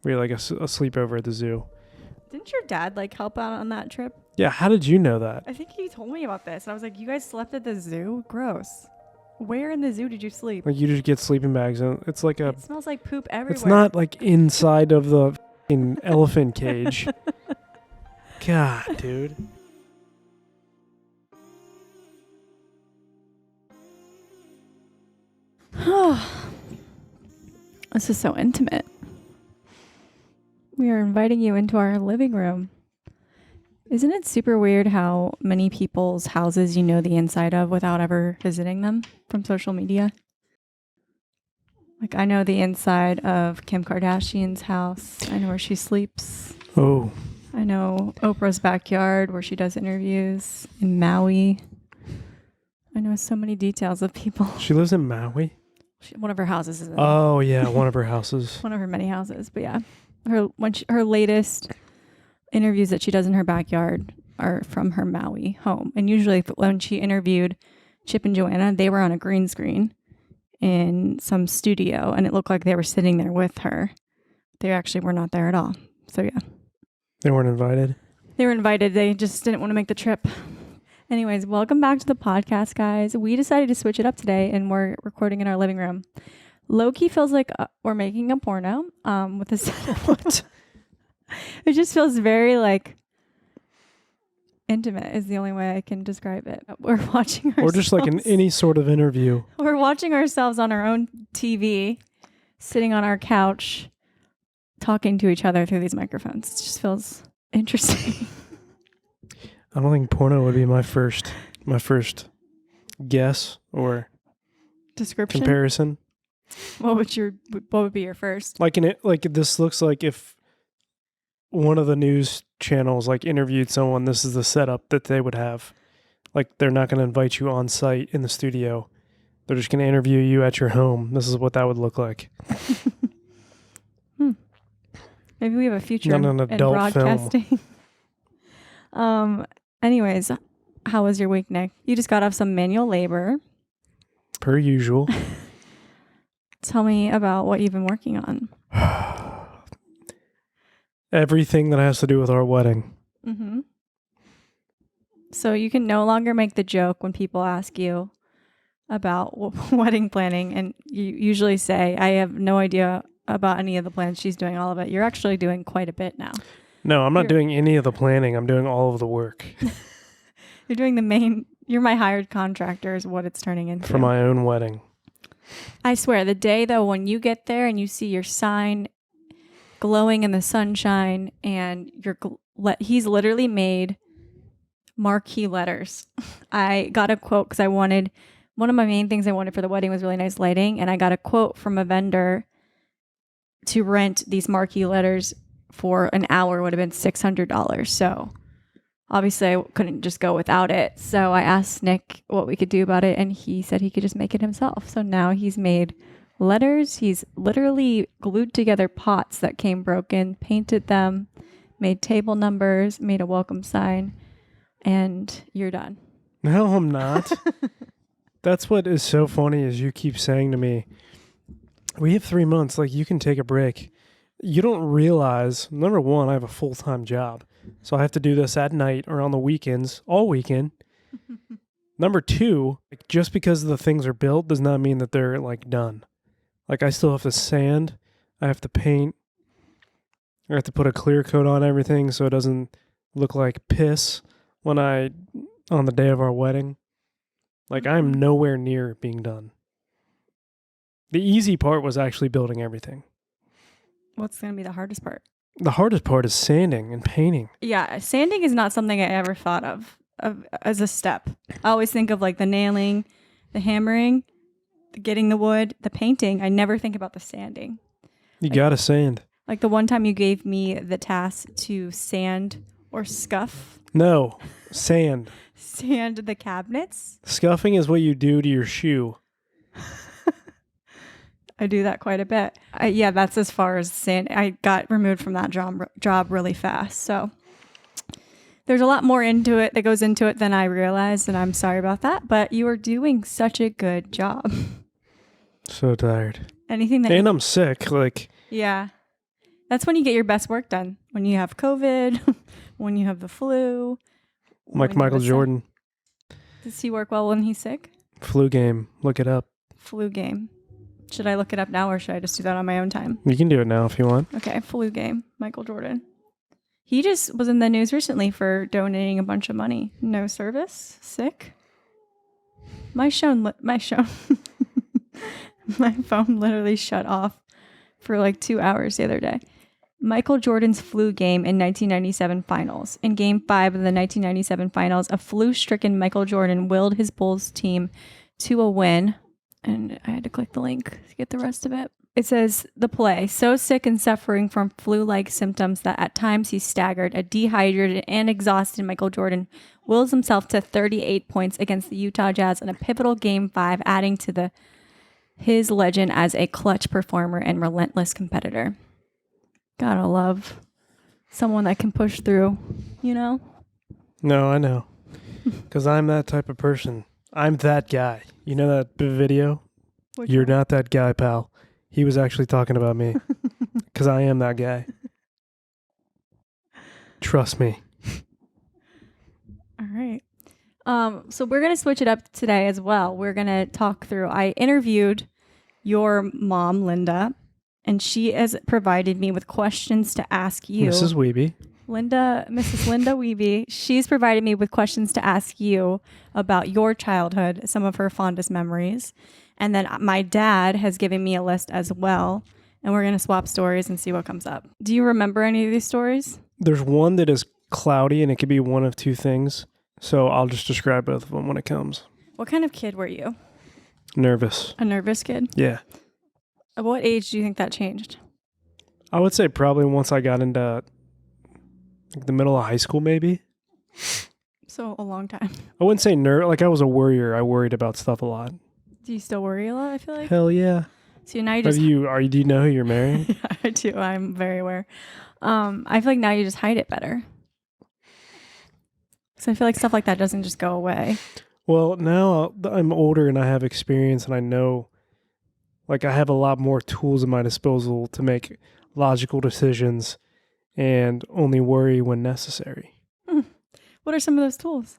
We had like a sleepover at the zoo. Didn't your dad like help out on that trip? Yeah, how did you know that? I think he told me about this. And I was like, you guys slept at the zoo? Gross. Where in the zoo did you sleep? Like you just get sleeping bags and it's like It smells like poop everywhere. It's not like inside of the elephant cage. God, dude. This is so intimate. We are inviting you into our living room. Isn't it super weird how many people's houses you know the inside of without ever visiting them from social media? Like I know the inside of Kim Kardashian's house. I know where she sleeps. Oh. I know Oprah's backyard where she does interviews in Maui. I know so many details of people. She lives in Maui? One of her houses is in Oh, yeah, one of her houses. One of her many houses, but yeah. Her latest interviews that she does in her backyard are from her Maui home. And usually when she interviewed Chip and Joanna, they were on a green screen in some studio and it looked like they were sitting there with her. They actually were not there at all. So yeah. They weren't invited? They were invited. They just didn't want to make the trip. Anyways, welcome back to the podcast, guys. We decided to switch it up today and we're recording in our living room. Low-key feels like we're making a porno with this. What? It just feels very like intimate is the only way I can describe it. We're watching ourselves. Or just like in any sort of interview. We're watching ourselves on our own TV, sitting on our couch, talking to each other through these microphones. It just feels interesting. I don't think porno would be my first guess or description comparison. What would be your first? Like this looks like if one of the news channels like interviewed someone, this is the setup that they would have. Like they're not going to invite you on site in the studio. They're just going to interview you at your home. This is what that would look like. Maybe we have a future in adult broadcasting. Anyways, how was your week, Nick? You just got off some manual labor. Per usual. Tell me about what you've been working on. Everything that has to do with our wedding. Mm-hmm. So you can no longer make the joke when people ask you about wedding planning, and you usually say, I have no idea about any of the plans. She's doing all of it. You're actually doing quite a bit now. No, I'm not doing any of the planning. I'm doing all of the work. You're doing you're my hired contractor is what it's turning into. For my own wedding. I swear, the day though, when you get there and you see your sign glowing in the sunshine and he's literally made marquee letters. I got a quote because one of my main things I wanted for the wedding was really nice lighting. And I got a quote from a vendor to rent these marquee letters for an hour would have been $600. So obviously I couldn't just go without it. So I asked Nick what we could do about it. And he said he could just make it himself. So now he's made letters. He's literally glued together pots that came broken, painted them, made table numbers, made a welcome sign, and you're done. No, I'm not. That's what is so funny is you keep saying to me, we have 3 months, like you can take a break. You don't realize, number one, I have a full-time job. So I have to do this at night or on the weekends, all weekend. Number two, like, just because the things are built does not mean that they're like done. Like I still have to sand, I have to paint, I have to put a clear coat on everything so it doesn't look like piss on the day of our wedding. Like I'm nowhere near being done. The easy part was actually building everything. What's going to be the hardest part? The hardest part is sanding and painting. Yeah, sanding is not something I ever thought of as a step. I always think of like the nailing, the hammering, the getting the wood, the painting. I never think about the sanding. You gotta sand. Like the one time you gave me the task to sand or scuff. No, sand. Sand the cabinets. Scuffing is what you do to your shoe. I do that quite a bit. Yeah, that's as far as sand. I got removed from that job really fast. So there's a lot more into it that goes into it than I realized, and I'm sorry about that. But you are doing such a good job. So tired. Anything that and I'm sick. Like yeah, That's when you get your best work done. When you have COVID, when you have the flu. Like Michael Jordan. Does he work well when he's sick? Flu game. Look it up. Flu game. Should I look it up now or should I just do that on my own time? You can do it now if you want. Okay, flu game. Michael Jordan. He just was in the news recently for donating a bunch of money. No service. Sick. My phone literally shut off for like 2 hours the other day. Michael Jordan's flu game in 1997 finals. In Game 5 of the 1997 finals, a flu-stricken Michael Jordan willed his Bulls team to a win. And I had to click the link to get the rest of it. It says, the play, so sick and suffering from flu-like symptoms that at times he staggered, a dehydrated and exhausted Michael Jordan wills himself to 38 points against the Utah Jazz in a pivotal Game 5, adding to his legend as a clutch performer and relentless competitor. Gotta love someone that can push through, you know? No, I know. Because I'm that type of person. I'm that guy. You know that video? You're not that guy, pal. He was actually talking about me. Because I am that guy. Trust me. All right. So we're going to switch it up today as well. We're going to talk through. I interviewed your mom, Linda, and she has provided me with questions to ask you. Mrs. Weeby. Mrs. Linda Weeby. She's provided me with questions to ask you about your childhood, some of her fondest memories. And then my dad has given me a list as well. And we're going to swap stories and see what comes up. Do you remember any of these stories? There's one that is cloudy and it could be one of two things. So I'll just describe both of them when it comes. What kind of kid were you? Nervous. A nervous kid? Yeah. At what age do you think that changed? I would say probably once I got into the middle of high school, maybe. So a long time. I wouldn't say like I was a worrier. I worried about stuff a lot. Do you still worry a lot, I feel like? Hell yeah. So now you just... do you know who you're marrying? Yeah, I do. I'm very aware. I feel like now you just hide it better. So I feel like stuff like that doesn't just go away. Well, now I'm older and I have experience and I know, like, I have a lot more tools at my disposal to make logical decisions and only worry when necessary. What are some of those tools?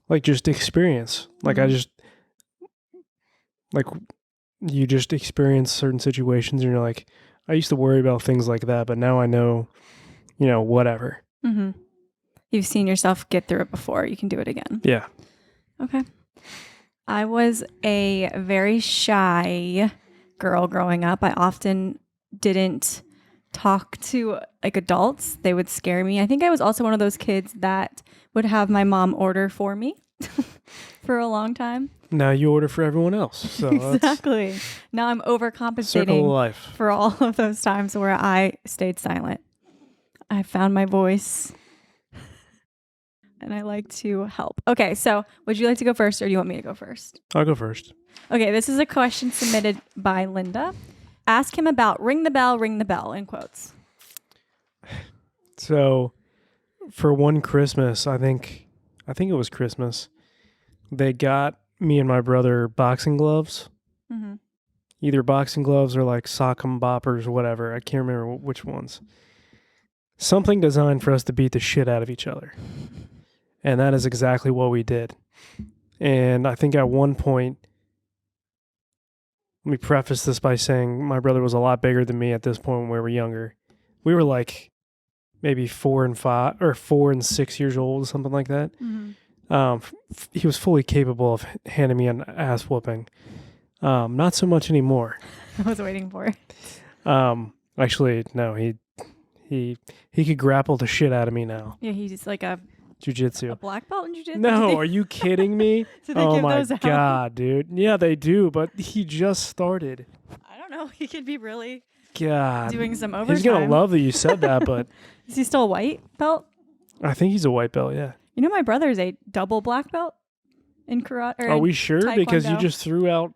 Like, just experience. Like, you just experience certain situations and you're like, I used to worry about things like that, but now I know, whatever. Mm-hmm. You've seen yourself get through it before. You can do it again. Yeah. Okay. I was a very shy girl growing up. I often didn't talk to adults. They would scare me. I think I was also one of those kids that would have my mom order for me for a long time. Now you order for everyone else. So exactly. Now I'm circle of overcompensating life for all of those times where I stayed silent. I found my voice. And I like to help. Okay, so would you like to go first or do you want me to go first? I'll go first. Okay, this is a question submitted by Linda. Ask him about ring the bell, in quotes. So for one Christmas, I think it was Christmas, they got me and my brother boxing gloves. Mm-hmm. Either boxing gloves or like sock 'em boppers or whatever. I can't remember which ones. Something designed for us to beat the shit out of each other. And that is exactly what we did. And I think at one point, let me preface this by saying my brother was a lot bigger than me at this point when we were younger. We were like maybe 4 and 6 years old, something like that. Mm-hmm. He was fully capable of handing me an ass whooping. Not so much anymore. I was waiting for it. Actually, no, he could grapple the shit out of me now. Yeah, he's like a jiu-jitsu. Black belt in jiu-jitsu? No, are you kidding me? Oh my God, dude. Yeah, they do, but he just started. I don't know. He could be really doing some overtime. He's going to love that you said that, but... Is he still a white belt? I think he's a white belt, yeah. You know my brother's a double black belt in karate. Are we sure? Taekwondo. Because you just threw out...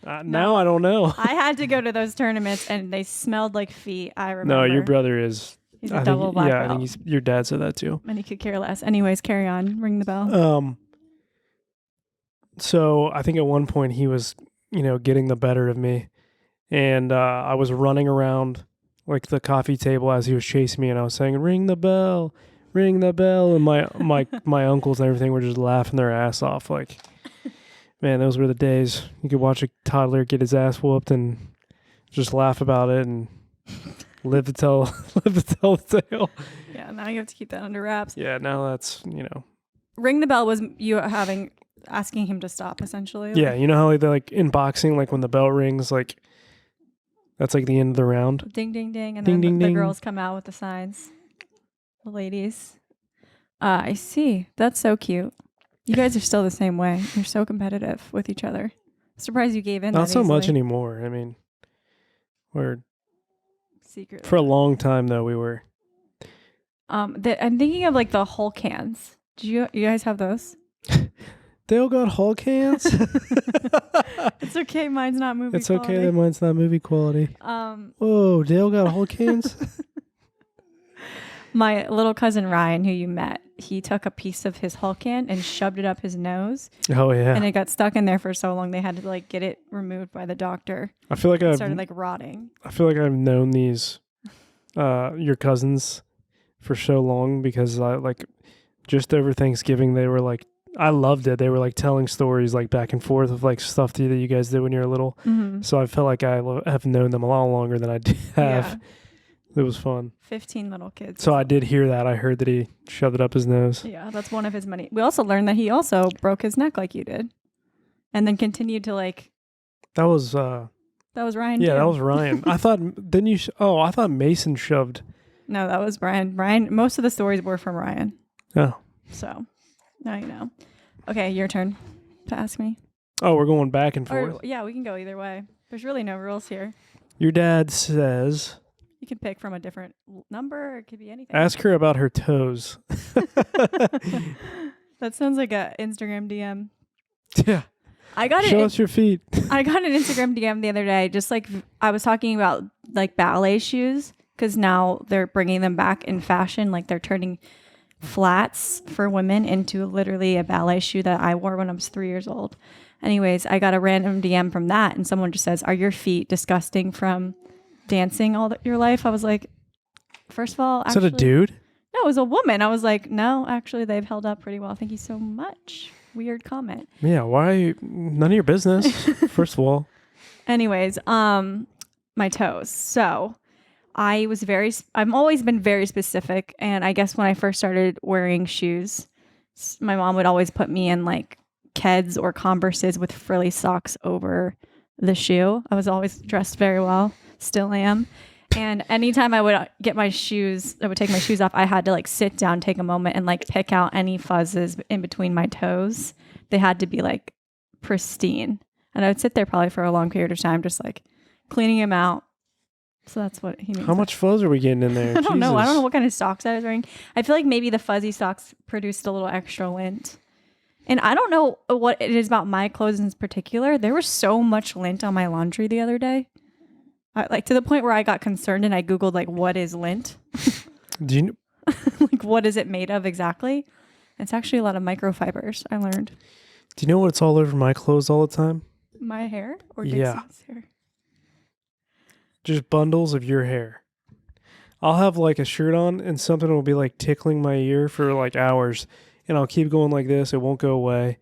Now I don't know. I had to go to those tournaments and they smelled like feet. I remember. No, your brother is... He's a double black belt. Yeah, I think your dad said that too. And he could care less. Anyways, carry on. Ring the bell. So I think at one point he was, getting the better of me. And I was running around like the coffee table as he was chasing me, and I was saying, "Ring the bell, ring the bell," and my uncles and everything were just laughing their ass off. Like, man, those were the days. You could watch a toddler get his ass whooped and just laugh about it and live to tell the tale. Yeah, now you have to keep that under wraps. Yeah, now that's Ring the bell was you asking him to stop, essentially. Yeah, you know how they're like in boxing, like when the bell rings, like that's like the end of the round. Ding, ding, ding. And Ding, then ding, the ding. girls come out with the signs. The ladies. I see. That's so cute. You guys are still the same way. You're so competitive with each other. Surprised you gave in. Not that so much easily. anymore. I mean, we're Secretly. for a long time though. We were. I'm thinking of like the Hulk hands. Do you guys have those? They all got Hulk hands. It's okay. Mine's not movie It's quality. okay that mine's not movie quality. Whoa, Dale got Hulk hands? My little cousin Ryan, who you met, he took a piece of his Hulk hand and shoved it up his nose. Oh, yeah. And it got stuck in there for so long they had to like get it removed by the doctor. I feel like It started like rotting. I feel like I've known these, your cousins for so long because I like just over Thanksgiving, they were like, I loved it. They were like telling stories like back and forth of like stuff that you guys did when you were little. Mm-hmm. So I felt like I have known them a lot longer than I have. Yeah. It was fun. 15 little kids. So I did hear that. I heard that he shoved it up his nose. Yeah, that's one of his many. We also learned that he also broke his neck like you did. And then continued to like. That was That was Ryan. yeah, too. that was Ryan. I thought then you I thought Mason shoved. No, that was Brian. Brian, most of the stories were from Ryan. Oh. So now you know. Okay, your turn to ask me. Oh, we're going back and forth. Or yeah, we can go either way. There's really no rules here. Your dad says You can pick from a different number, or it could be anything. ask her about her toes. That sounds like a Instagram DM. Yeah. I got Show us your feet. I got an Instagram DM the other day. Just like I was talking about like ballet shoes because now they're bringing them back in fashion. Like they're turning flats for women into literally a ballet shoe that I wore when I was 3 years old. Anyways, I got a random DM from that, and someone just says, "Are your feet disgusting from dancing all your life?" I was like, first of all, Is that a dude? No, it was a woman. I was like, no, actually, they've held up pretty well. Thank you so much. Weird comment. Yeah, why? None of your business, first of all. Anyways, my toes. So I've always been very specific. And I guess when I first started wearing shoes, my mom would always put me in like Keds or Converses with frilly socks over the shoe. I was always dressed very well, still am. And anytime I would take my shoes off, I had to like sit down, take a moment and like pick out any fuzzes in between my toes. They had to be like pristine. And I would sit there probably for a long period of time, just like cleaning them out. So that's what he means. How much fuzz are we getting in there? I don't know. I don't know Jesus. what kind of socks I was wearing. I feel like maybe the fuzzy socks produced a little extra lint. And I don't know what it is about my clothes in particular. There was so much lint on my laundry the other day. Like to the point where I got concerned and I Googled like, what is lint? Do you? Like, what is it made of exactly? It's actually a lot of microfibers, I learned. Do you know what's all over my clothes all the time? My hair or Yeah. Dixie's hair? Just bundles of your hair. I'll have like a shirt on and something will be like tickling my ear for like hours, and I'll keep going like this. It won't go away.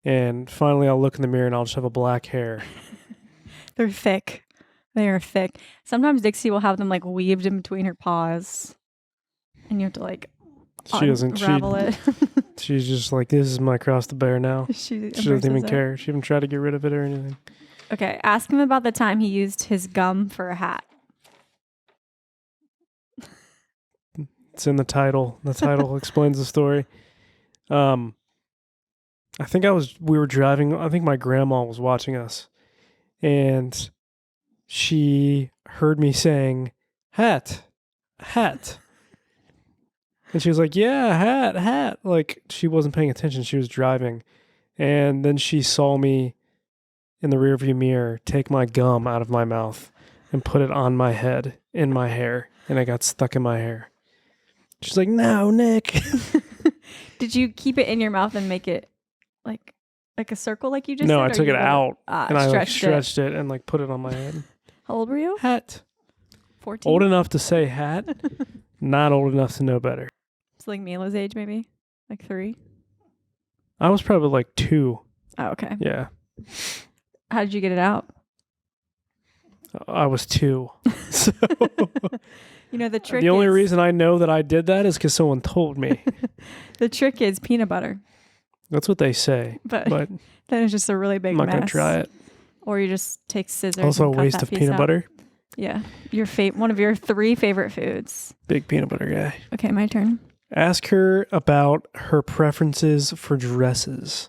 And finally I'll look in the mirror and I'll just have a black hair. They're thick. They are thick. Sometimes Dixie will have them like weaved in between her paws. And you have to like unravel it. She's just like, this is my cross to bear now. She She doesn't even embraces it. care. She even tried to get rid of it or anything. Okay, ask him about the time he used his gum for a hat. It's in the title. The title explains the story. I think we were driving. I think my grandma was watching us, and she heard me saying, hat. And she was like, yeah, hat. Like she wasn't paying attention. She was driving. And then she saw me in the rearview mirror take my gum out of my mouth and put it on my head, in my hair. And it got stuck in my hair. She's like, no, Nick. Did you keep it in your mouth and make it like a circle like you just No, said? I or took you it let out and I like stretched it? stretched it and like put it on my head. How old were you? Hat. 14? Old enough to say hat, not old enough to know better. It's like Mila's age, maybe? Like 3? I was probably like 2. Oh, okay. Yeah. How did you get it out? I was 2. So The trick the only is, reason I know that I did that is because someone told me. the trick is peanut butter. That's what they say. But But then it's just a really big I'm not mess. going to try it. Or you just take scissors Also a and cut waste that of piece peanut out. butter. Yeah. One of your 3 favorite foods. Big peanut butter guy. Okay, my turn. Ask her about her preferences for dresses.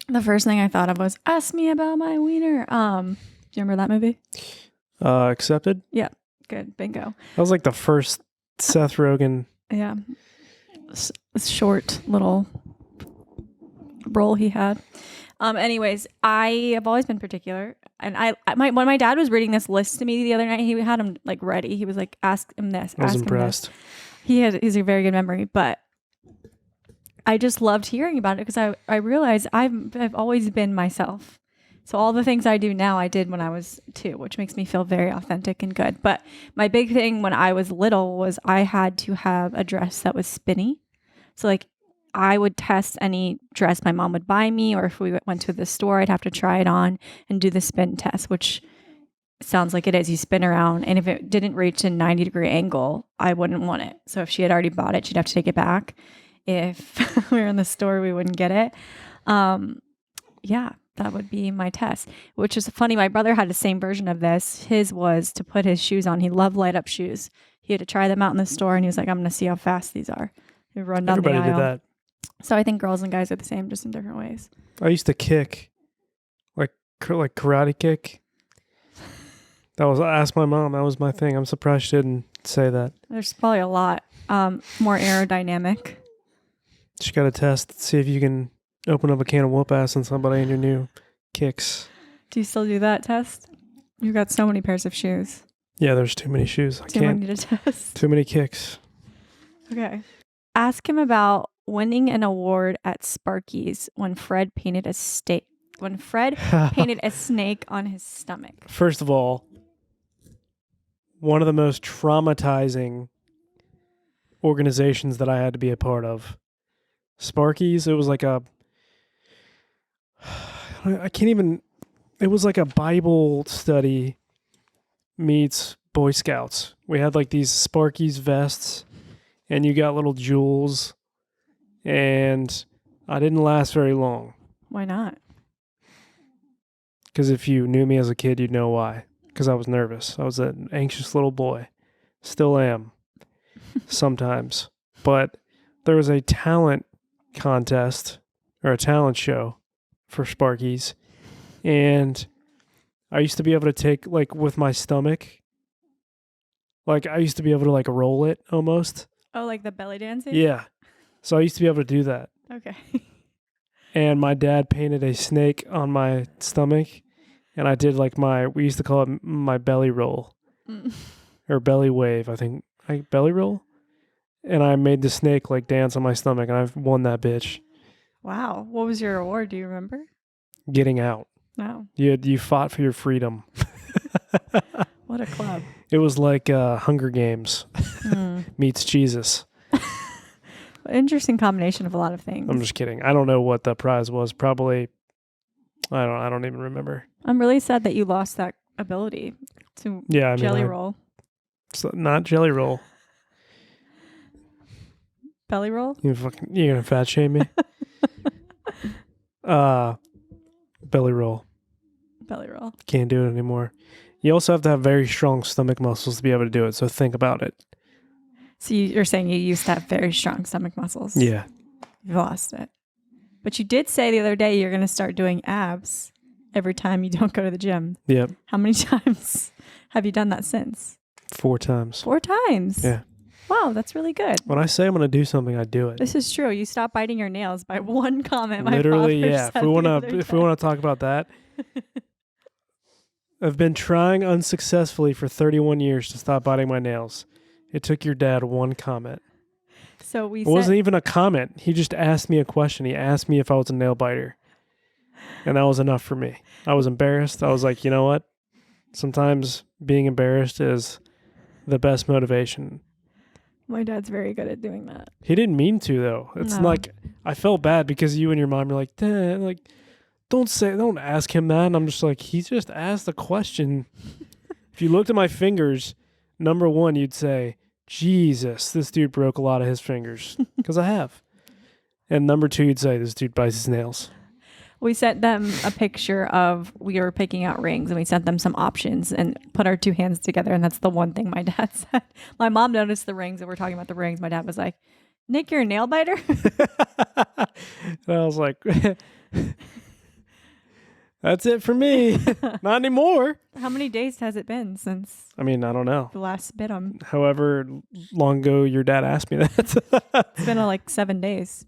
The first thing I thought of was, ask me about my wiener. Do you remember that movie? Accepted? Good. Bingo. That was like the first Seth Rogen. Yeah. Short little role he had. Anyways, I have always been particular. And when my dad was reading this list to me the other night, he had him like ready. He was like, ask him this. I was ask impressed. Him this. He's a very good memory, but I just loved hearing about it because I realized I've always been myself. So all the things I do now, I did when I was 2, which makes me feel very authentic and good. But my big thing when I was little was I had to have a dress that was spinny. So like I would test any dress my mom would buy me, or if we went to the store, I'd have to try it on and do the spin test, which sounds like it is. You spin around, and if it didn't reach a 90-degree angle, I wouldn't want it. So if she had already bought it, she'd have to take it back. If we were in the store, we wouldn't get it. Yeah, that would be my test, which is funny. My brother had the same version of this. His was to put his shoes on. He loved light up shoes. He had to try them out in the store, and he was like, I'm going to see how fast these are. He would run down Everybody the aisle. did that. So I think girls and guys are the same, just in different ways. I used to kick, like karate kick. Ask my mom. That was my thing. I'm surprised she didn't say that. There's probably a lot more aerodynamic. She got to test, see if you can open up a can of whoop ass on somebody in your new kicks. Do you still do that test? You've got so many pairs of shoes. Yeah, there's too many shoes. I Too can't. many to test. Too many kicks. Okay. Ask him about winning an award at Sparky's when Fred painted a snake. When Fred painted a snake on his stomach. First of all, one of the most traumatizing organizations that I had to be a part of. Sparky's, it was like it was like a Bible study meets Boy Scouts. We had like these Sparky's vests, and you got little jewels, and I didn't last very long. Why not? Because if you knew me as a kid, you'd know why. Because I was nervous. I was an anxious little boy. Still am. Sometimes. But there was a talent contest or a talent show for Sparky's. And I used to be able to take, like, with my stomach, like, I used to be able to, like, roll it almost. Oh, like the belly dancing? Yeah. So I used to be able to do that. Okay. And my dad painted a snake on my stomach. And I did, like, we used to call it my belly roll. Or belly wave, I think. Belly roll? And I made the snake, like, dance on my stomach, and I've won that bitch. Wow. What was your award? Do you remember? Getting out. No. You fought for your freedom. What a club. It was like Hunger Games meets Jesus. Interesting combination of a lot of things. I'm just kidding. I don't know what the prize was. Probably, I don't even remember. I'm really sad that you lost that ability to jelly roll. So not jelly roll. Belly roll? You're gonna fat shame me? Belly roll. Belly roll. Can't do it anymore. You also have to have very strong stomach muscles to be able to do it, so think about it. So you're saying you used to have very strong stomach muscles? Yeah. You've lost it. But you did say the other day you're going to start doing abs every time you don't go to the gym. Yep. How many times have you done that since? 4 times. 4 times? Yeah. Wow, that's really good. When I say I'm going to do something, I do it. This is true. You stopped biting your nails by one comment. Literally, my father yeah. said If we want to talk about that, I've been trying unsuccessfully for 31 years to stop biting my nails. It took your dad one comment. So it wasn't even a comment. He just asked me a question. He asked me if I was a nail biter. And that was enough for me. I was embarrassed. I was like, you know what? Sometimes being embarrassed is the best motivation. My dad's very good at doing that. He didn't mean to, though. It's No. like, I felt bad because you and your mom are like, Dad, like, don't ask him that. And I'm just like, he just asked a question. If you looked at my fingers, number one, you'd say, Jesus, this dude broke a lot of his fingers. Because I have. And number two, you'd say, this dude bites his nails. We sent them a picture of we were picking out rings, and we sent them some options and put our two hands together. And that's the one thing my dad said. My mom noticed the rings, and we're talking about the rings. My dad was like, Nick, you're a nail biter? And I was like, that's it for me. Not anymore. How many days has it been since I mean, I don't know. the last bit him? However long ago your dad asked me that. It's been like 7 days.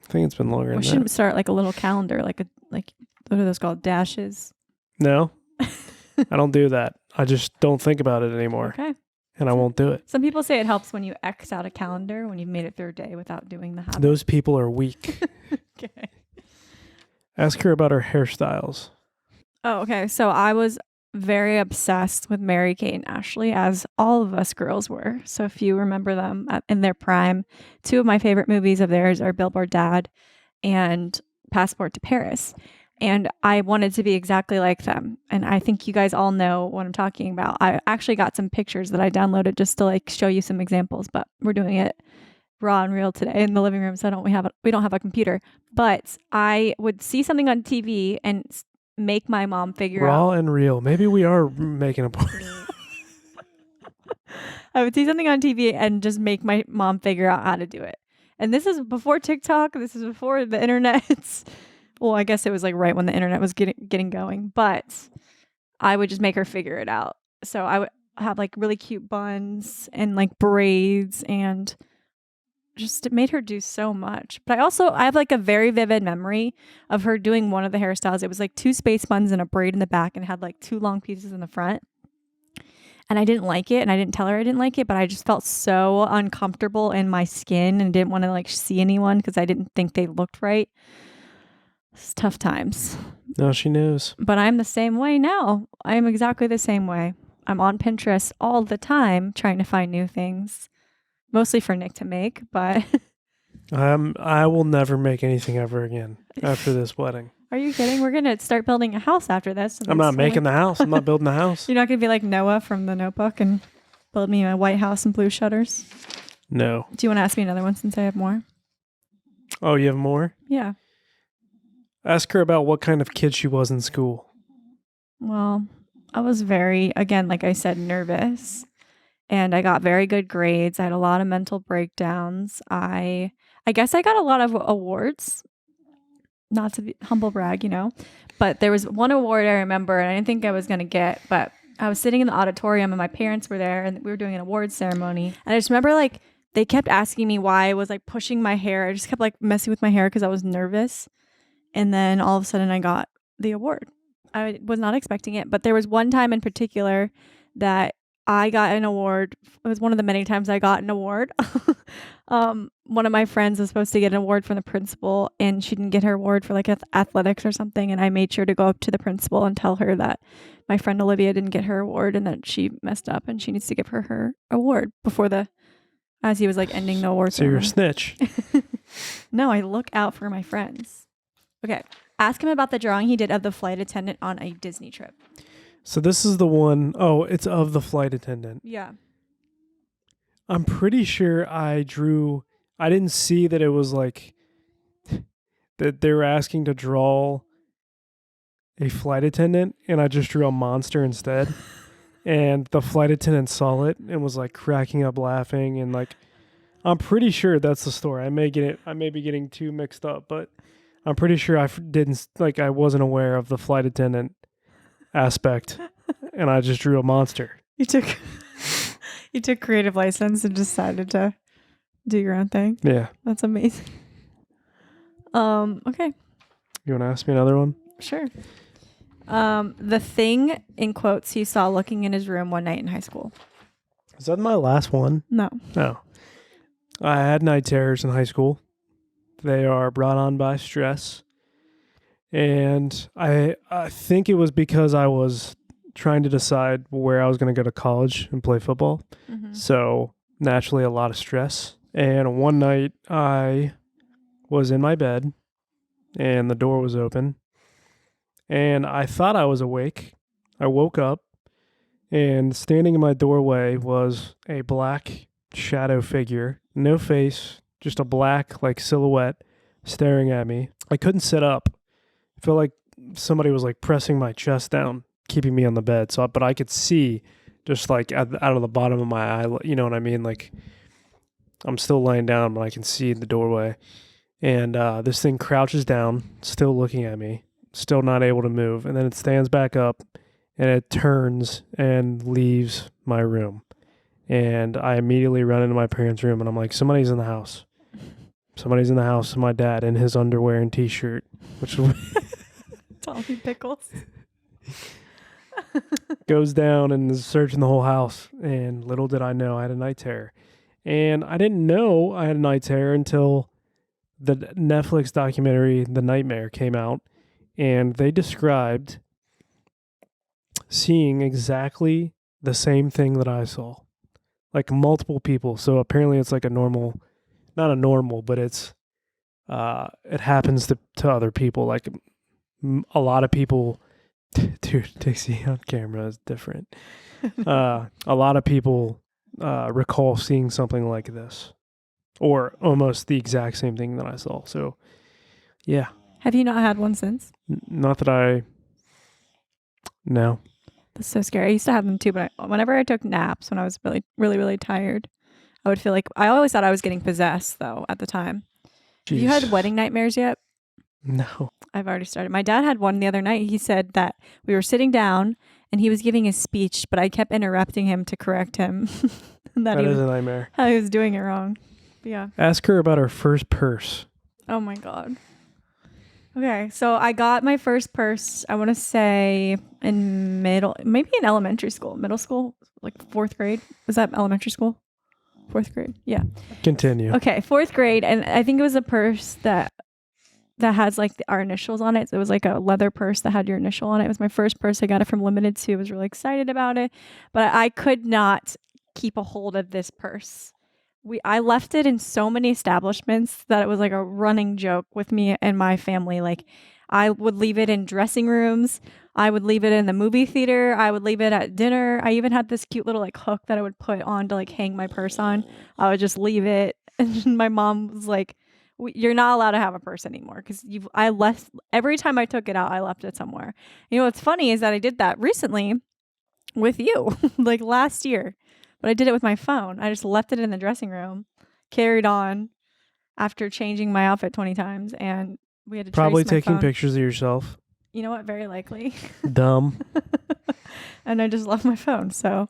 I think it's been longer We than should that. start like a little calendar, like what are those called? Dashes. No, I don't do that. I just don't think about it anymore. Okay. And I won't do it. Some people say it helps when you X out a calendar when you've made it through a day without doing the habit. Those people are weak. Okay. Ask her about her hairstyles. Oh, okay. So I was very obsessed with Mary Kate and Ashley, as all of us girls were. So if you remember them in their prime, two of my favorite movies of theirs are Billboard Dad and Passport to Paris. And I wanted to be exactly like them. And I think you guys all know what I'm talking about. I actually got some pictures that I downloaded just to like show you some examples, but we're doing it raw and real today in the living room. So we don't have a computer, but I would see something on TV and make my mom figure out. Raw and real. Maybe we are making a point. I would see something on TV and just make my mom figure out how to do it. And this is before TikTok. This is before the internet. Well, I guess it was like right when the internet was getting going, but I would just make her figure it out. So I would have like really cute buns and like braids, and just it made her do so much. But I have like a very vivid memory of her doing one of the hairstyles. It was like 2 space buns and a braid in the back, and had like 2 long pieces in the front. And I didn't like it, and I didn't tell her I didn't like it, but I just felt so uncomfortable in my skin and didn't want to like see anyone because I didn't think they looked right. It's tough times. No, she knows. But I'm the same way now. I am exactly the same way. I'm on Pinterest all the time trying to find new things. Mostly for Nick to make, but I will never make anything ever again after this wedding. Are you kidding? We're going to start building a house after this. I'm not making the house. I'm not building the house. You're not going to be like Noah from The Notebook and build me a white house and blue shutters? No. Do you want to ask me another one since I have more? Oh, you have more? Yeah. Ask her about what kind of kid she was in school. Well, I was very, again, like I said, nervous. And I got very good grades. I had a lot of mental breakdowns. I guess I got a lot of awards. Not to be humble brag, but there was one award I remember, and I didn't think I was going to get, but I was sitting in the auditorium and my parents were there and we were doing an awards ceremony. And I just remember like they kept asking me why I was like pushing my hair. I just kept like messing with my hair because I was nervous. And then all of a sudden I got the award. I was not expecting it, but there was one time in particular that I got an award. It was one of the many times I got an award. One of my friends was supposed to get an award from the principal, and she didn't get her award for like athletics or something. And I made sure to go up to the principal and tell her that my friend Olivia didn't get her award and that she messed up and she needs to give her award as he was like ending the award. So you're a snitch. No, I look out for my friends. Okay. Ask him about the drawing he did of the flight attendant on a Disney trip. So this is the one, it's of the flight attendant. Yeah. I'm pretty sure I didn't see that it was like, that they were asking to draw a flight attendant, and I just drew a monster instead. And the flight attendant saw it and was like cracking up laughing, and like, I'm pretty sure that's the story. I may be getting too mixed up, but I'm pretty sure I wasn't aware of the flight attendant aspect, and I just drew a monster. You took creative license and decided to do your own thing. Yeah. That's amazing. Okay. You want to ask me another one? Sure. The thing in quotes he saw looking in his room one night in high school. Is that my last one? No. No. I had night terrors in high school. They are brought on by stress. And I think it was because I was trying to decide where I was going to go to college and play football. Mm-hmm. So naturally, a lot of stress. And one night I was in my bed and the door was open and I thought I was awake. I woke up and standing in my doorway was a black shadow figure, no face, just a black like silhouette staring at me. I couldn't sit up. I felt like somebody was like pressing my chest down, keeping me on the bed. So, but I could see just like out of the bottom of my eye, you know what I mean? Like I'm still laying down, but I can see the doorway. And this thing crouches down, still looking at me, still not able to move. And then it stands back up and it turns and leaves my room. And I immediately run into my parents' room and I'm like, somebody's in the house. Somebody's in the house. My dad in his underwear and t-shirt, which Tommy Pickles. goes down and is searching the whole house. And little did I know I had a night terror. And I didn't know I had a night terror until the Netflix documentary, The Nightmare, came out. And they described seeing exactly the same thing that I saw. Like multiple people. So apparently it's like a normal, not a normal, but it's, it happens to other people. Like a lot of people, dude, Dixie on camera is different. A lot of people recall seeing something like this or almost the exact same thing that I saw. So yeah. Have you not had one since? Not that no. That's so scary. I used to have them too, but whenever I took naps when I was really, really, really tired, I would feel like I always thought I was getting possessed though at the time. Jeez. Have you had wedding nightmares yet? No. I've already started. My dad had one the other night. He said that we were sitting down and he was giving his speech, but I kept interrupting him to correct him. that is a nightmare. How he was doing it wrong. But yeah. Ask her about her first purse. Oh my God. Okay, so I got my first purse, I want to say maybe in elementary school, middle school, like 4th grade. Was that elementary school? 4th grade. Yeah. Continue. Okay, 4th grade. And I think it was a purse that has like our initials on it. So it was like a leather purse that had your initial on it. It was my first purse. I got it from Limited Too. I was really excited about it. But I could not keep a hold of this purse. I left it in so many establishments that it was like a running joke with me and my family. Like I would leave it in dressing rooms. I would leave it in the movie theater. I would leave it at dinner. I even had this cute little like hook that I would put on to like hang my purse on. I would just leave it. And my mom was like, you're not allowed to have a purse anymore because every time I took it out, I left it somewhere. You know, what's funny is that I did that recently with you, like last year. But I did it with my phone. I just left it in the dressing room, carried on after changing my outfit 20 times, and we had to probably trace my taking phone. Pictures of yourself. You know what? Very likely. Dumb. And I just left my phone. So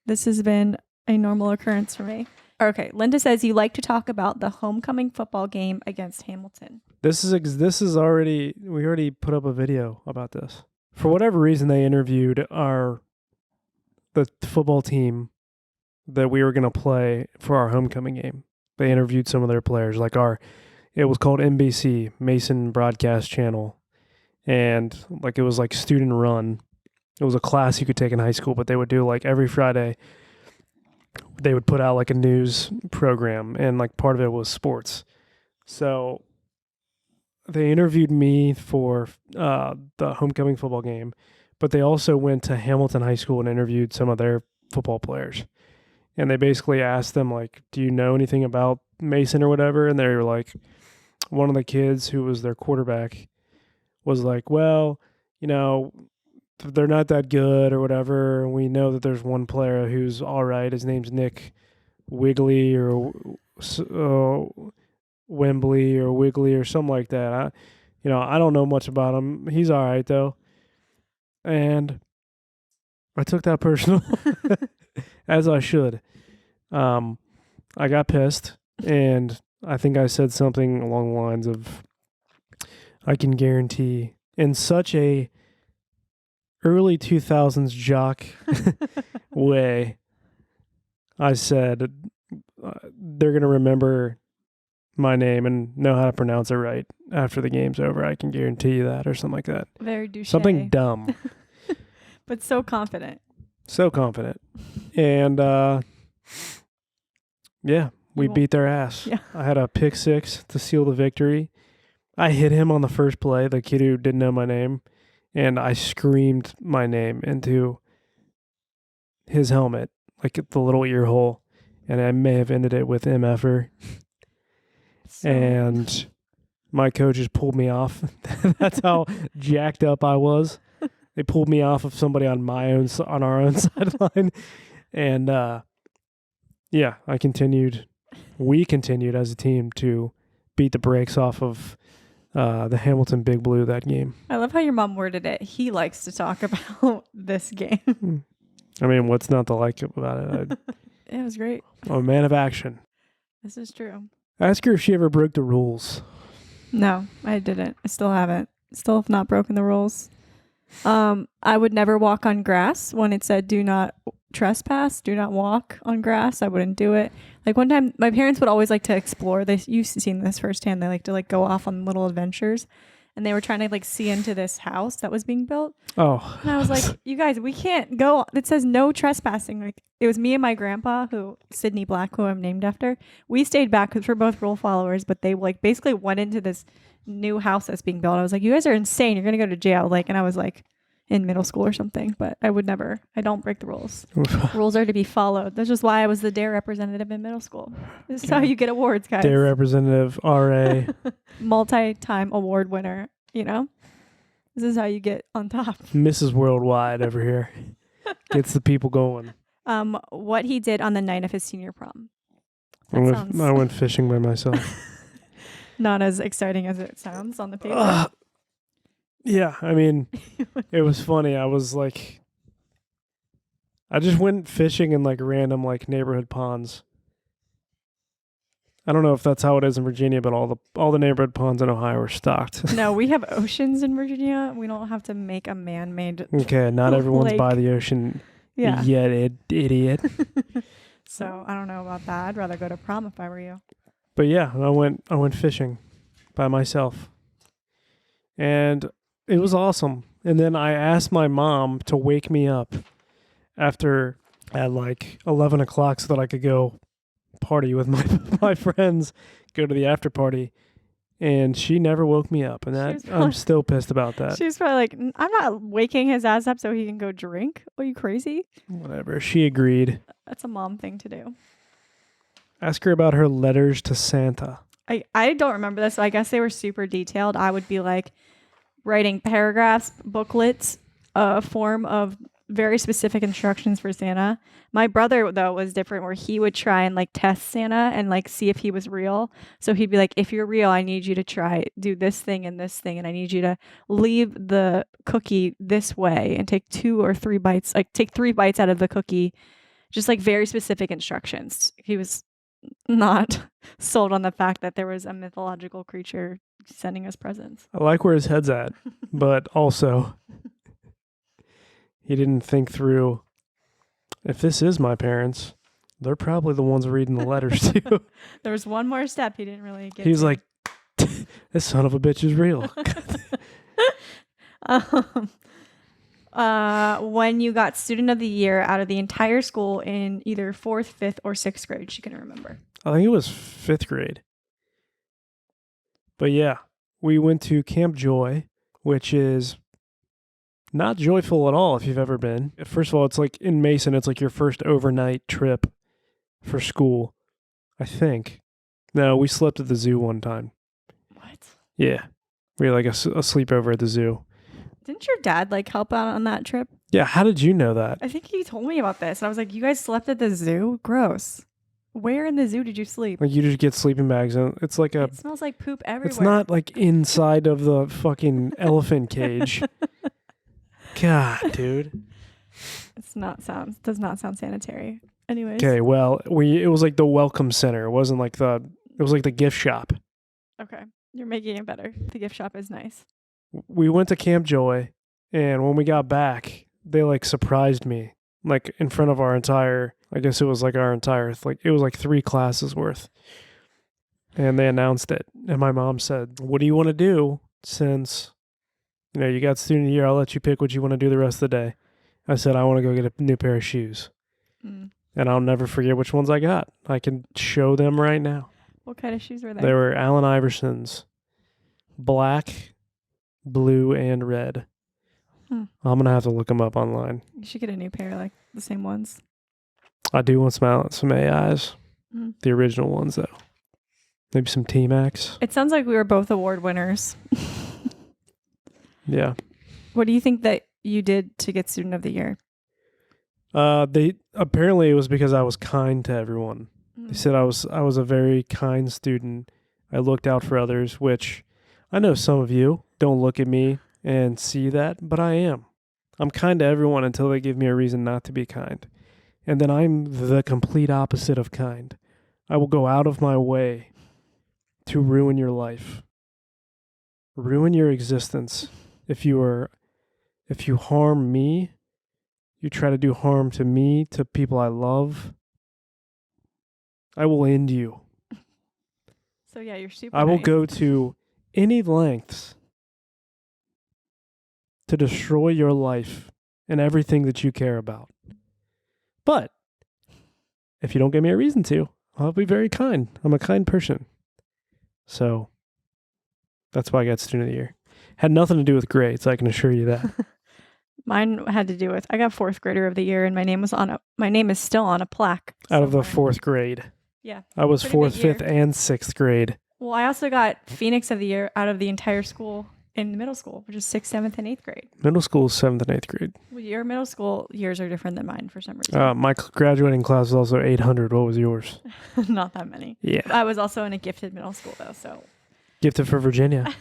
this has been a normal occurrence for me. Okay. Linda says you like to talk about the homecoming football game against Hamilton. This is already, we already put up a video about this. For whatever reason, they interviewed the football team that we were going to play for our homecoming game. They interviewed some of their players, like it was called NBC, Mason Broadcast Channel. And like, it was like student run. It was a class you could take in high school, but they would do like every Friday, they would put out like a news program and like part of it was sports. So they interviewed me for the homecoming football game, but they also went to Hamilton High School and interviewed some of their football players. And they basically asked them, like, do you know anything about Mason or whatever? And they were like, one of the kids who was their quarterback was like, well, you know, they're not that good or whatever. We know that there's one player who's all right. His name's Nick Wiggly or Wembley or Wiggly or something like that. I don't know much about him. He's all right, though. And I took that personal. As I should. I got pissed, and I think I said something along the lines of, I can guarantee, in such a early 2000s jock way, I said, they're going to remember my name and know how to pronounce it right after the game's over. I can guarantee you that, or something like that. Very douche. Something dumb. But so confident. So confident. And yeah, we beat their ass. Yeah. I had a pick six to seal the victory. I hit him on the first play, the kid who didn't know my name, and I screamed my name into his helmet, like the little ear hole, and I may have ended it with MFer. And my coaches pulled me off. That's how jacked up I was. They pulled me off of somebody on our own sideline, and yeah, we continued as a team to beat the brakes off of the Hamilton Big Blue that game. I love how your mom worded it. He likes to talk about this game. I mean, what's not to like about it? It was great. I'm a man of action. This is true. Ask her if she ever broke the rules. No, I didn't. I still haven't. Still have not broken the rules. I would never walk on grass when it said do not trespass, do not walk on grass. I wouldn't do it. Like one time my parents would always like to explore. You've seen this firsthand. They like to like go off on little adventures, and they were trying to like see into this house that was being built. Oh. And I was like, you guys, we can't go. It says no trespassing. Like it was me and my grandpa, Sidney Black, who I'm named after. We stayed back because we're both rule followers, but they like basically went into this new house that's being built. I was like, you guys are insane. You're going to go to jail. Like, and I was like in middle school or something, but I don't break the rules. Rules are to be followed. That's just why I was the DARE representative in middle school. This is how you get awards, guys. DARE representative, RA. Multi-time award winner, you know? This is how you get on top. Mrs. Worldwide over here. Gets the people going. What he did on the night of his senior prom. I went fishing by myself. Not as exciting as it sounds on the paper. Yeah, I mean, it was funny. I was like, I just went fishing in like random like neighborhood ponds. I don't know if that's how it is in Virginia, but all the neighborhood ponds in Ohio are stocked. No, we have oceans in Virginia. We don't have to make a man-made. Okay, not everyone's lake. by the ocean. Yeah. Yet, idiot. So I don't know about that. I'd rather go to prom if I were you. But yeah, I went fishing by myself, and it was awesome. And then I asked my mom to wake me up at like 11 o'clock so that I could go party with my friends, go to the after party. And she never woke me up. And I'm still pissed about that. She's probably like, I'm not waking his ass up so he can go drink. Are you crazy? Whatever. She agreed. That's a mom thing to do. Ask her about her letters to Santa. I don't remember this. So I guess they were super detailed. I would be like writing paragraphs, booklets, a form of very specific instructions for Santa. My brother, though, was different, where he would try and like test Santa and like see if he was real. So he'd be like, if you're real, I need you to do this thing, and I need you to leave the cookie this way and take 2 or 3 bites, like take 3 bites out of the cookie. Just like very specific instructions. He was not sold on the fact that there was a mythological creature sending us presents. I like where his head's at, but also he didn't think through, if this is my parents, they're probably the ones reading the letters too. There was one more step he didn't really get. He was like, this son of a bitch is real. When you got student of the year out of the entire school in either 4th, 5th, or 6th grade, she can remember. I think it was 5th grade. But yeah, we went to Camp Joy, which is not joyful at all if you've ever been. First of all, it's like in Mason, it's like your first overnight trip for school, I think. No, we slept at the zoo one time. What? Yeah. We had like a sleepover at the zoo. Didn't your dad like help out on that trip? Yeah, how did you know that? I think he told me about this. And I was like, you guys slept at the zoo? Gross. Where in the zoo did you sleep? Like you just get sleeping bags and it's like It smells like poop everywhere. It's not like inside of the fucking elephant cage. God, dude. Does not sound sanitary. Anyways. Okay, well, it was like the welcome center. It wasn't like it was like the gift shop. Okay. You're making it better. The gift shop is nice. We went to Camp Joy, and when we got back, they like surprised me, like in front of our entire, I guess it was like our entire, like it was like 3 classes worth. And they announced it. And my mom said, what do you want to do since, you got student of the year? I'll let you pick what you want to do the rest of the day. I said, I want to go get a new pair of shoes. Mm. And I'll never forget which ones I got. I can show them right now. What kind of shoes were they? They were Allen Iversons. Black, blue, and red. I'm going to have to look them up online. You should get a new pair, like the same ones. I do want some AIs. The original ones, though. Maybe some T-Max. It sounds like we were both award winners. Yeah. What do you think that you did to get Student of the Year? Apparently it was because I was kind to everyone. They said I was a very kind student. I looked out for others, which I know some of you don't look at me and see that, but I am. I'm kind to everyone until they give me a reason not to be kind. And then I'm the complete opposite of kind. I will go out of my way to ruin your life. Ruin your existence. If you harm me, you try to do harm to me, to people I love, I will end you. So yeah, you're super I will nice. go to any lengths to destroy your life and everything that you care about. But if you don't give me a reason to, I'll be very kind. I'm a kind person. So that's why I got Student of the Year. Had nothing to do with grades, I can assure you that. Mine had to do with I got 4th grader of the year, and my name is still on a plaque. Out of the somewhere. 4th grade. Yeah. I was Pretty 4th, big year. 5th, and 6th grade. Well, I also got Phoenix of the Year out of the entire school in middle school, which is 6th, 7th, and 8th grade. Middle school is 7th and 8th grade. Well, your middle school years are different than mine for some reason. My graduating class was also 800. What was yours? Not that many. Yeah. I was also in a gifted middle school, though, so Gifted for Virginia.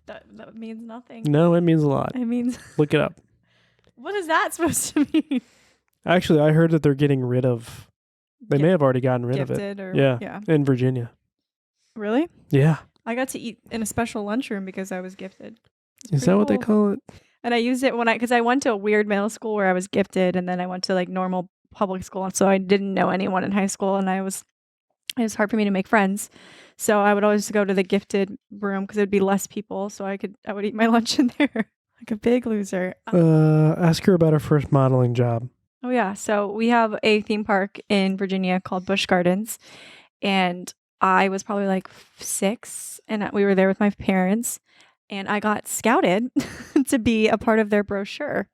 that means nothing. No, it means a lot. It means, Look it up. what is that supposed to mean? Actually, I heard that they're getting rid of... They may have already gotten rid of it. Gifted or Yeah. In Virginia. Really? Yeah. I got to eat in a special lunchroom because I was gifted. It's Is that pretty what they cool. call it? And I used it because I went to a weird middle school where I was gifted, and then I went to like normal public school, and so I didn't know anyone in high school, and it was hard for me to make friends. So I would always go to the gifted room because it'd be less people, so I would eat my lunch in there like a big loser. Ask her about her first modeling job. Oh yeah, so we have a theme park in Virginia called Busch Gardens, and I was probably like 6, and we were there with my parents, and I got scouted to be a part of their brochure.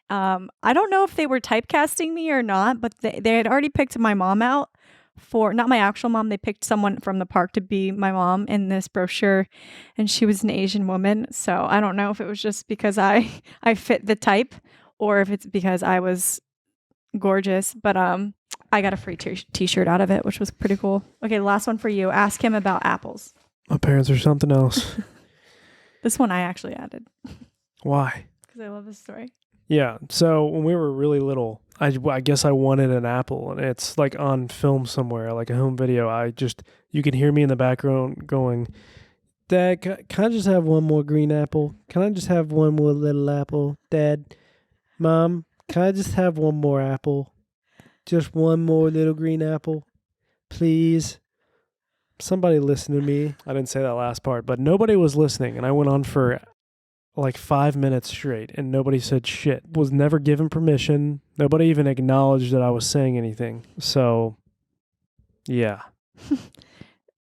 I don't know if they were typecasting me or not, but they had already picked my mom out for, not my actual mom, they picked someone from the park to be my mom in this brochure, and she was an Asian woman. So I don't know if it was just because I fit the type or if it's because I was gorgeous, but I got a free t-shirt out of it, which was pretty cool. Okay, last one for you. Ask him about apples. My parents are something else. This one I actually added Why? because I love this story. Yeah. So when we were really little, I guess I wanted an apple, and it's like on film somewhere, like a home video. You can hear me in the background going, Dad, can I just have one more green apple? Can I just have one more little apple? Dad, Mom, can I just have one more apple? Just one more little green apple, please. Somebody listen to me. I didn't say that last part, but nobody was listening, and I went on for like 5 minutes straight, and nobody said shit. Was never given permission. Nobody even acknowledged that I was saying anything. So, yeah.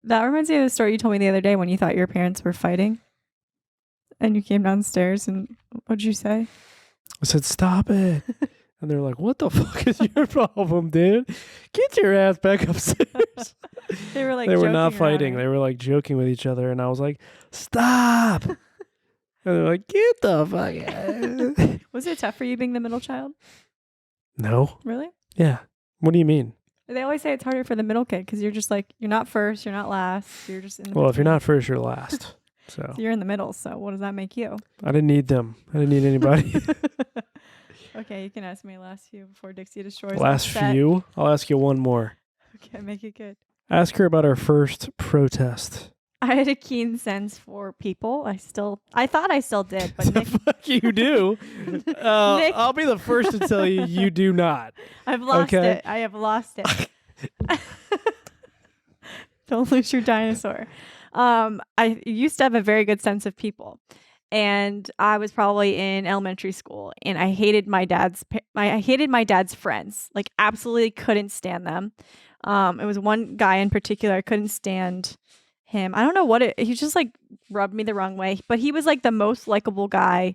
That reminds me of the story you told me the other day when you thought your parents were fighting, and you came downstairs, and what'd you say? I said, stop it. And they're like, what the fuck is your problem, dude? Get your ass back upstairs. They were like, They were joking not around fighting. it. They were like joking with each other. And I was like, stop. And they're like, get the fuck out. Was it tough for you being the middle child? No. Really? Yeah. What do you mean? They always say it's harder for the middle kid because you're just like, you're not first, you're not last, you're just in the Well, if you're between. not first, you're last. So You're in the middle, so what does that make you? I didn't need them. I didn't need anybody. Okay, you can ask me last few before Dixie destroys Last the set. few? I'll ask you one more. Okay, make it good. Ask her about her first protest. I had a keen sense for people. I thought I still did, but The Nick, fuck you do? Nick- I'll be the first to tell you you do not. I've lost Okay. it. I have lost it. Don't lose your dinosaur. I used to have a very good sense of people. and I was probably in elementary school, and I hated my dad's friends. Like, absolutely couldn't stand them. It was one guy in particular, I couldn't stand him. I don't know he just like rubbed me the wrong way, but he was like the most likable guy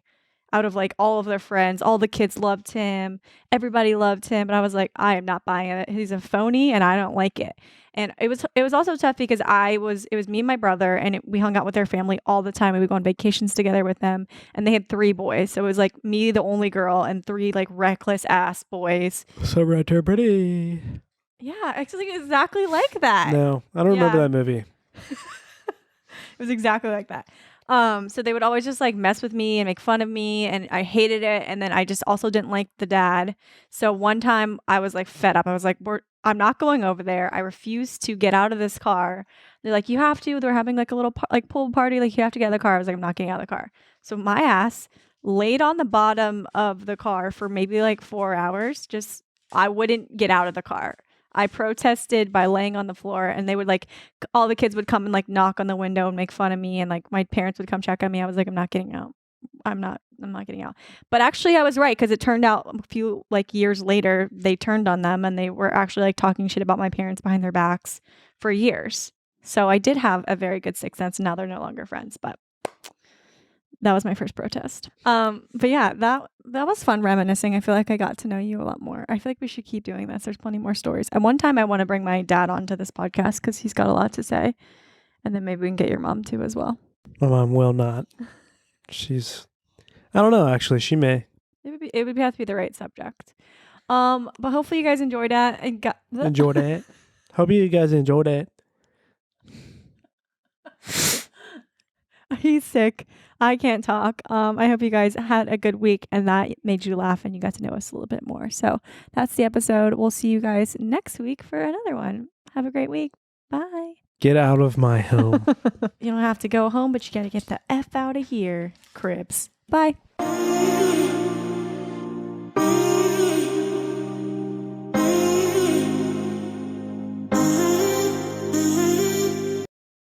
out of like all of their friends. All the kids loved him. Everybody loved him. But I was like, I am not buying it. He's a phony and I don't like it. And it was also tough because it was me and my brother, and we hung out with their family all the time. We would go on vacations together with them, and they had 3 boys. So it was like me, the only girl, and 3 like reckless ass boys. So right there, pretty. Yeah, actually exactly like that. No, I don't remember that movie. It was exactly like that. So they would always just like mess with me and make fun of me, and I hated it. And then I just also didn't like the dad. So one time I was like fed up. I was like, I'm not going over there. I refuse to get out of this car. They're like, you have to. They're having like a little like pool party. Like, you have to get out of the car. I was like, I'm not getting out of the car. So my ass laid on the bottom of the car for maybe like 4 hours. I wouldn't get out of the car. I protested by laying on the floor, and they would like, all the kids would come and like knock on the window and make fun of me, and like my parents would come check on me. I was like, I'm not getting out. I'm not getting out. But actually I was right, because it turned out a few like years later, they turned on them, and they were actually like talking shit about my parents behind their backs for years. So I did have a very good sixth sense, and now they're no longer friends, but that was my first protest. But yeah, that was fun reminiscing. I feel like I got to know you a lot more. I feel like we should keep doing this. There's plenty more stories. And one time I want to bring my dad onto this podcast because he's got a lot to say. And then maybe we can get your mom too as well. My mom will not. I don't know, actually. She may. It would have to be the right subject. But hopefully you guys enjoyed that. Enjoyed it. Hope you guys enjoyed it. He's sick. I can't talk. I hope you guys had a good week and that made you laugh and you got to know us a little bit more. So that's the episode. We'll see you guys next week for another one. Have a great week. Bye. Get out of my home. You don't have to go home, but you got to get the F out of here, Cribs. Bye.